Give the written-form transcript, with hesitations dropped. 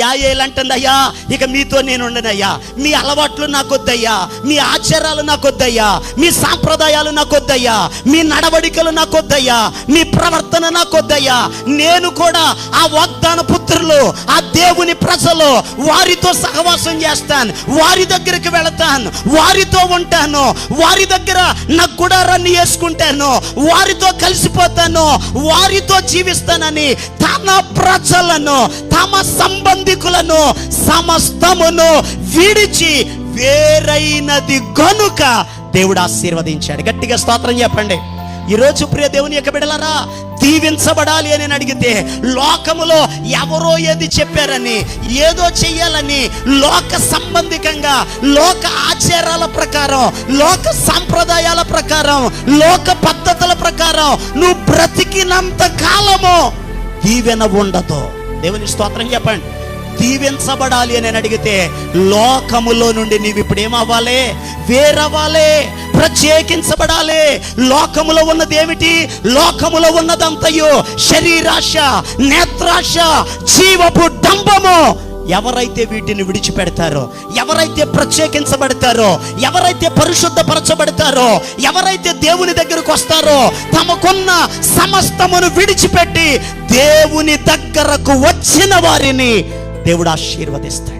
యాయేలు అంటుందయ్యా, ఇక మీతో నేను ఉండనయ్యా, మీ అలవాట్లు నాకొద్దయ్యా, మీ ఆచారాలు నాకొద్దయ్యా, మీ సాంప్రదాయాలు నాకొద్దయ్యా, మీ నడవడికలు నాకొద్దయ్యా, మీ ప్రవర్తన నాకొద్దయ్యా. నేను కూడా ఆ వాగ్దాన పుత్రులు, ఆ దేవుని ప్రజలు, వారితో సహవాసం చేస్తాను, వారి దగ్గరికి వెళతాను, వారితో ఉంటాను, వారి దగ్గర నా గుడారాన్ని వేసుకుంటాను, వారితో కలిసిపోతాను, వారితో జీవిస్తానని తన ప్రజలను, తమ సంబంధికులను సమస్తమును విడిచి వేరైనది గనుక దేవుడు ఆశీర్వదించాడు. గట్టిగా స్తోత్రం చెప్పండి. ఈరోజు ప్రియ దేవుని యొక్క బిడ్డలారా, దీవించబడాలి అని అడిగితే లోకములో ఎవరో ఏది చెప్పారని, ఏదో చెయ్యాలని, లోక సంబంధికంగా, లోక ఆచారాల ప్రకారం, లోక సంప్రదాయాల ప్రకారం, లోక పద్ధతుల ప్రకారం నువ్వు బ్రతికినంత కాలము దీవెన ఉండదు. దేవుని స్తోత్రం చెప్పండి. దీవించబడాలి అని అడిగితే లోకములో నుండి నీవు ఇప్పుడు ఏమవ్వాలి? వేరవ్వాలి, ప్రత్యేకించబడాలి. లోకములో ఉన్నది ఏమిటి? లోకములో ఉన్నదంతయు శరీరాశ, నేత్రాశ, జీవపు డంబము. ఎవరైతే వీటిని విడిచిపెడతారో, ఎవరైతే ప్రత్యేకించబడతారో, ఎవరైతే పరిశుద్ధపరచబడతారో, ఎవరైతే దేవుని దగ్గరకు వస్తారో, తమకున్న సమస్తమును విడిచిపెట్టి దేవుని దగ్గరకు వచ్చిన వారిని దేవుడు ఆశీర్వదిస్తాడు.